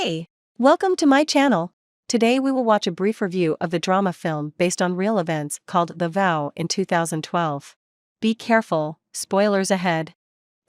Hey! Welcome to my channel. Today we will watch a brief review of the drama film based on real events called The Vow in 2012. Be careful, spoilers ahead.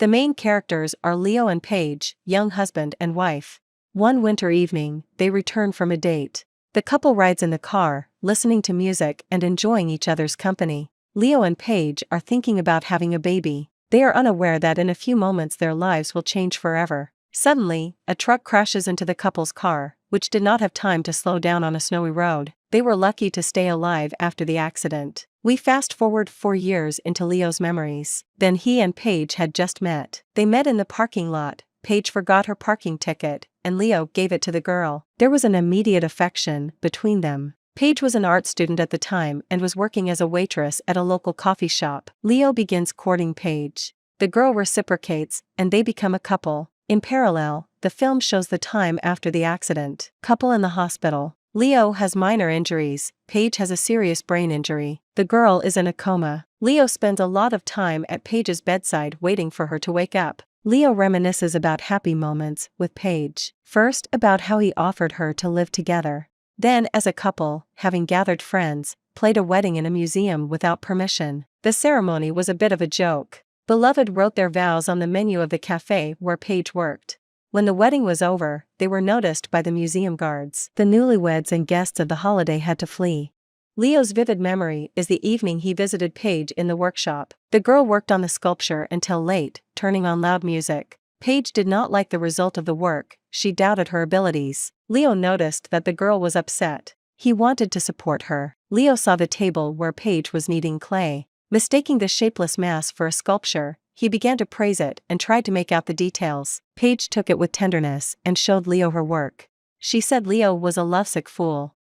The main characters are Leo and Paige, young husband and wife. One winter evening, they return from a date. The couple rides in the car, listening to music and enjoying each other's company. Leo and Paige are thinking about having a baby. They are unaware that in a few moments their lives will change forever. Suddenly, a truck crashes into the couple's car, which did not have time to slow down on a snowy road. They were lucky to stay alive after the accident. We fast forward 4 years into Leo's memories. Then he and Paige had just met. They met in the parking lot. Paige forgot her parking ticket, and Leo gave it to the girl. There was an immediate affection between them. Paige was an art student at the time and was working as a waitress at a local coffee shop. Leo begins courting Paige. The girl reciprocates, and they become a couple. In parallel, the film shows the time after the accident. Couple in the hospital. Leo has minor injuries, Paige has a serious brain injury. The girl is in a coma. Leo spends a lot of time at Paige's bedside waiting for her to wake up. Leo reminisces about happy moments with Paige. First, about how he offered her to live together. Then, as a couple, having gathered friends, played a wedding in a museum without permission. The ceremony was a bit of a joke. Beloved wrote their vows on the menu of the cafe where Paige worked. When the wedding was over, they were noticed by the museum guards. The newlyweds and guests of the holiday had to flee. Leo's vivid memory is the evening he visited Paige in the workshop. The girl worked on the sculpture until late, turning on loud music. Paige did not like the result of the work, she doubted her abilities. Leo noticed that the girl was upset. He wanted to support her. Leo saw the table where Paige was kneading clay. Mistaking the shapeless mass for a sculpture, he began to praise it and tried to make out the details. Paige took it with tenderness and showed Leo her work. She said Leo was a lovesick fool.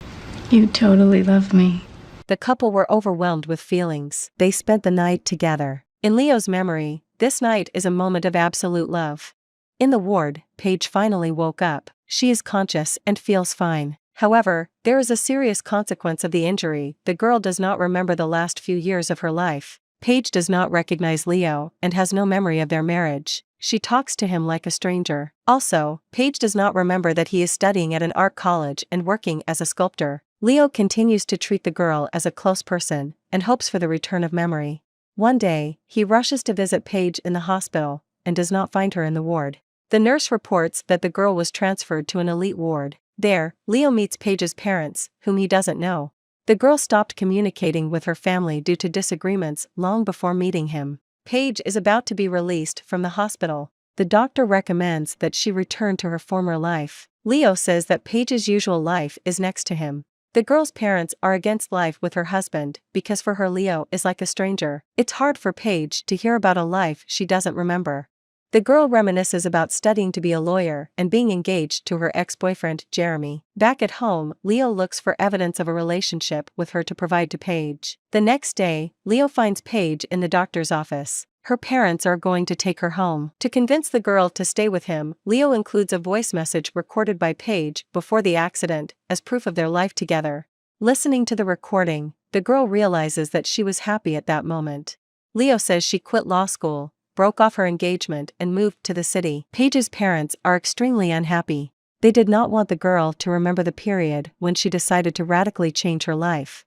You totally love me. The couple were overwhelmed with feelings. They spent the night together. In Leo's memory, this night is a moment of absolute love. In the ward, Paige finally woke up. She is conscious and feels fine. However, there is a serious consequence of the injury. The girl does not remember the last few years of her life. Paige does not recognize Leo and has no memory of their marriage. She talks to him like a stranger. Also, Paige does not remember that he is studying at an art college and working as a sculptor. Leo continues to treat the girl as a close person and hopes for the return of memory. One day, he rushes to visit Paige in the hospital and does not find her in the ward. The nurse reports that the girl was transferred to an elite ward. There, Leo meets Paige's parents, whom he doesn't know. The girl stopped communicating with her family due to disagreements long before meeting him. Paige is about to be released from the hospital. The doctor recommends that she return to her former life. Leo says that Paige's usual life is next to him. The girl's parents are against life with her husband because for her Leo is like a stranger. It's hard for Paige to hear about a life she doesn't remember. The girl reminisces about studying to be a lawyer and being engaged to her ex-boyfriend, Jeremy. Back at home, Leo looks for evidence of a relationship with her to provide to Paige. The next day, Leo finds Paige in the doctor's office. Her parents are going to take her home. To convince the girl to stay with him, Leo includes a voice message recorded by Paige before the accident as proof of their life together. Listening to the recording, the girl realizes that she was happy at that moment. Leo says she quit law school, broke off her engagement and moved to the city. Paige's parents are extremely unhappy. They did not want the girl to remember the period when she decided to radically change her life.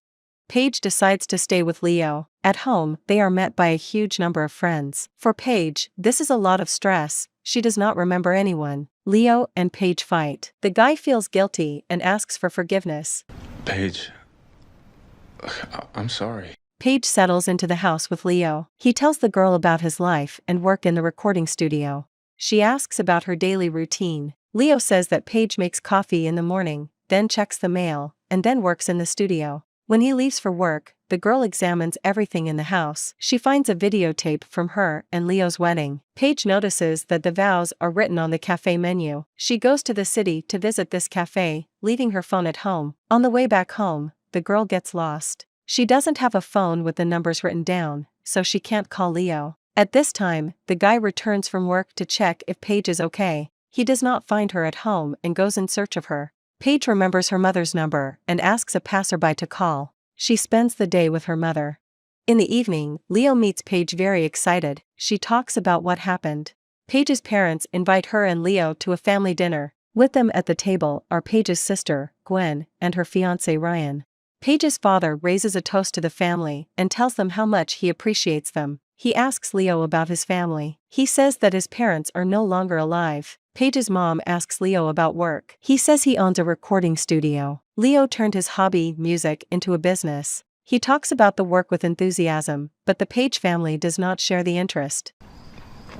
Paige decides to stay with Leo. At home, they are met by a huge number of friends. For Paige, this is a lot of stress. She does not remember anyone. Leo and Paige fight. The guy feels guilty and asks for forgiveness. Paige, I'm sorry. Paige settles into the house with Leo. He tells the girl about his life and work in the recording studio. She asks about her daily routine. Leo says that Paige makes coffee in the morning, then checks the mail, and then works in the studio. When he leaves for work, the girl examines everything in the house. She finds a videotape from her and Leo's wedding. Paige notices that the vows are written on the cafe menu. She goes to the city to visit this cafe, leaving her phone at home. On the way back home, the girl gets lost. She doesn't have a phone with the numbers written down, so she can't call Leo. At this time, the guy returns from work to check if Paige is okay. He does not find her at home and goes in search of her. Paige remembers her mother's number and asks a passerby to call. She spends the day with her mother. In the evening, Leo meets Paige very excited. She talks about what happened. Paige's parents invite her and Leo to a family dinner. With them at the table are Paige's sister, Gwen, and her fiancé Ryan. Paige's father raises a toast to the family and tells them how much he appreciates them. He asks Leo about his family. He says that his parents are no longer alive. Paige's mom asks Leo about work. He says he owns a recording studio. Leo turned his hobby, music, into a business. He talks about the work with enthusiasm, but the Paige family does not share the interest.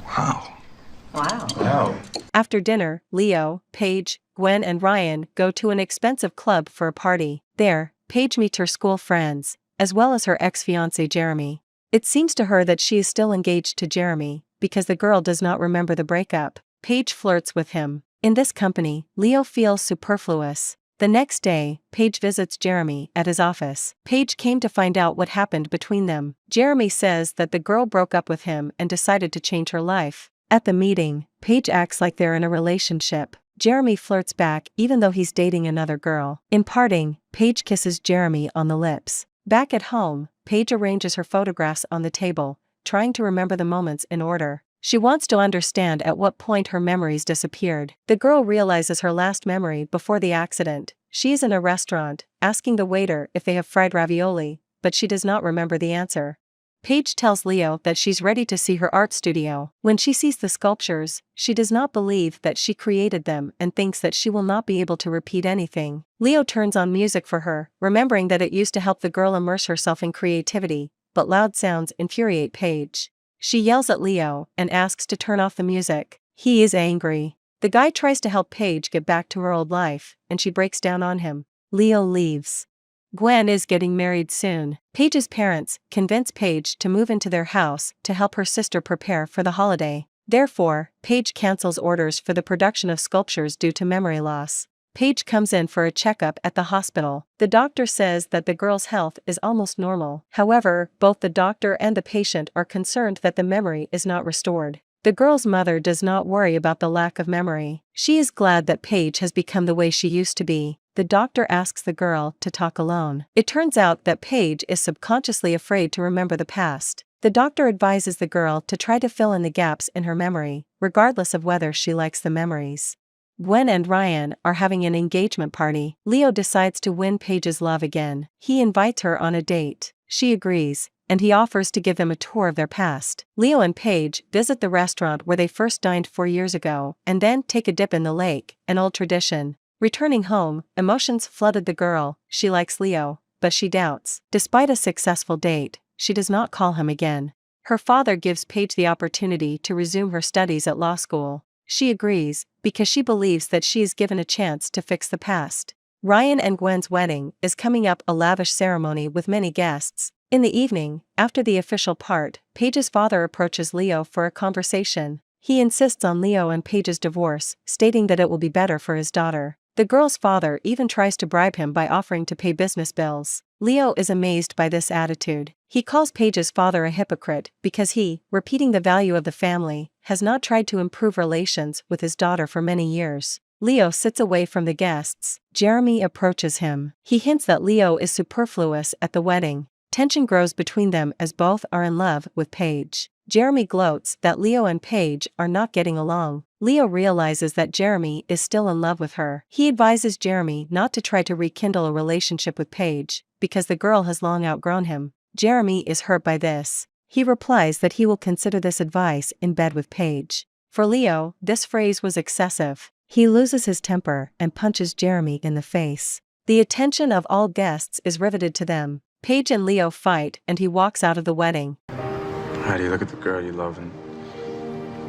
Wow. After dinner, Leo, Paige, Gwen and Ryan go to an expensive club for a party. There, Paige meets her school friends, as well as her ex-fiancé Jeremy. It seems to her that she is still engaged to Jeremy, because the girl does not remember the breakup. Paige flirts with him. In this company, Leo feels superfluous. The next day, Paige visits Jeremy at his office. Paige came to find out what happened between them. Jeremy says that the girl broke up with him and decided to change her life. At the meeting, Paige acts like they're in a relationship. Jeremy flirts back even though he's dating another girl. In parting, Paige kisses Jeremy on the lips. Back at home, Paige arranges her photographs on the table, trying to remember the moments in order. She wants to understand at what point her memories disappeared. The girl realizes her last memory before the accident. She is in a restaurant, asking the waiter if they have fried ravioli, but she does not remember the answer. Paige tells Leo that she's ready to see her art studio. When she sees the sculptures, she does not believe that she created them and thinks that she will not be able to repeat anything. Leo turns on music for her, remembering that it used to help the girl immerse herself in creativity, but loud sounds infuriate Paige. She yells at Leo and asks to turn off the music. He is angry. The guy tries to help Paige get back to her old life, and she breaks down on him. Leo leaves. Gwen is getting married soon. Paige's parents convince Paige to move into their house to help her sister prepare for the holiday. Therefore, Paige cancels orders for the production of sculptures due to memory loss. Paige comes in for a checkup at the hospital. The doctor says that the girl's health is almost normal. However, both the doctor and the patient are concerned that the memory is not restored. The girl's mother does not worry about the lack of memory. She is glad that Paige has become the way she used to be. The doctor asks the girl to talk alone. It turns out that Paige is subconsciously afraid to remember the past. The doctor advises the girl to try to fill in the gaps in her memory, regardless of whether she likes the memories. Gwen and Ryan are having an engagement party. Leo decides to win Paige's love again. He invites her on a date. She agrees, and he offers to give them a tour of their past. Leo and Paige visit the restaurant where they first dined 4 years ago, and then take a dip in the lake, an old tradition. Returning home, emotions flooded the girl. She likes Leo, but she doubts. Despite a successful date, she does not call him again. Her father gives Paige the opportunity to resume her studies at law school. She agrees, because she believes that she is given a chance to fix the past. Ryan and Gwen's wedding is coming up, a lavish ceremony with many guests. In the evening, after the official part, Paige's father approaches Leo for a conversation. He insists on Leo and Paige's divorce, stating that it will be better for his daughter. The girl's father even tries to bribe him by offering to pay business bills. Leo is amazed by this attitude. He calls Paige's father a hypocrite because he, repeating the value of the family, has not tried to improve relations with his daughter for many years. Leo sits away from the guests. Jeremy approaches him. He hints that Leo is superfluous at the wedding. Tension grows between them as both are in love with Paige. Jeremy gloats that Leo and Paige are not getting along. Leo realizes that Jeremy is still in love with her. He advises Jeremy not to try to rekindle a relationship with Paige, because the girl has long outgrown him. Jeremy is hurt by this. He replies that he will consider this advice in bed with Paige. For Leo, this phrase was excessive. He loses his temper and punches Jeremy in the face. The attention of all guests is riveted to them. Paige and Leo fight and he walks out of the wedding. How do you look at the girl you love and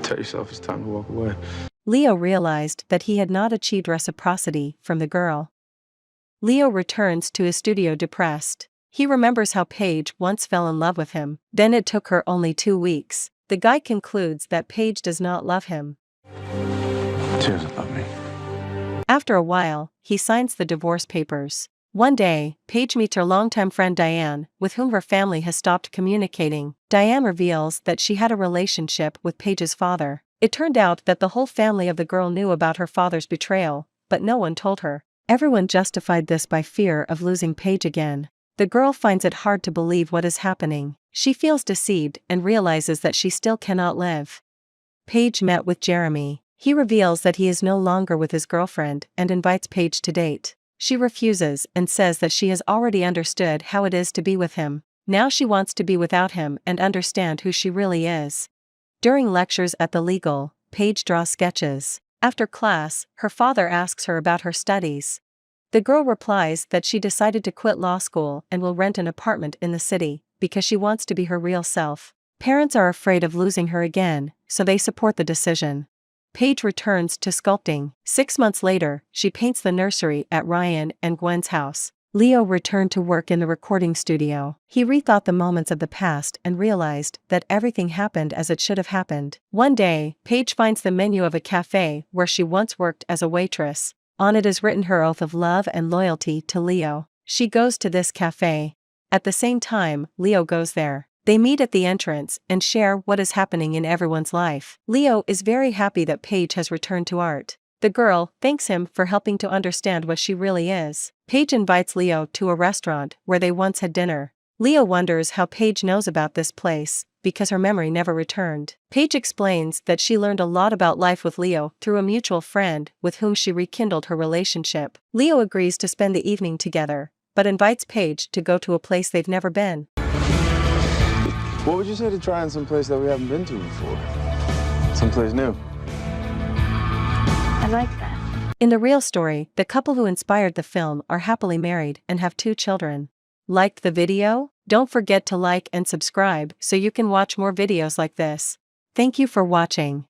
tell yourself it's time to walk away? Leo realized that he had not achieved reciprocity from the girl. Leo returns to his studio depressed. He remembers how Paige once fell in love with him. Then it took her only 2 weeks. The guy concludes that Paige does not love him. She doesn't love me. After a while, he signs the divorce papers. One day, Paige meets her longtime friend Diane, with whom her family has stopped communicating. Diane reveals that she had a relationship with Paige's father. It turned out that the whole family of the girl knew about her father's betrayal, but no one told her. Everyone justified this by fear of losing Paige again. The girl finds it hard to believe what is happening. She feels deceived and realizes that she still cannot live. Paige met with Jeremy. He reveals that he is no longer with his girlfriend and invites Paige to date. She refuses and says that she has already understood how it is to be with him. Now she wants to be without him and understand who she really is. During lectures at the legal, Paige draws sketches. After class, her father asks her about her studies. The girl replies that she decided to quit law school and will rent an apartment in the city because she wants to be her real self. Parents are afraid of losing her again, so they support the decision. Paige returns to sculpting. 6 months later, she paints the nursery at Ryan and Gwen's house. Leo returned to work in the recording studio. He rethought the moments of the past and realized that everything happened as it should have happened. One day, Paige finds the menu of a cafe where she once worked as a waitress. On it is written her oath of love and loyalty to Leo. She goes to this cafe. At the same time, Leo goes there. They meet at the entrance and share what is happening in everyone's life. Leo is very happy that Paige has returned to art. The girl thanks him for helping to understand what she really is. Paige invites Leo to a restaurant where they once had dinner. Leo wonders how Paige knows about this place, because her memory never returned. Paige explains that she learned a lot about life with Leo through a mutual friend with whom she rekindled her relationship. Leo agrees to spend the evening together, but invites Paige to go to a place they've never been. What would you say to trying some place that we haven't been to before? Someplace new. I like that. In the real story, the couple who inspired the film are happily married and have 2 children. Liked the video? Don't forget to like and subscribe so you can watch more videos like this. Thank you for watching.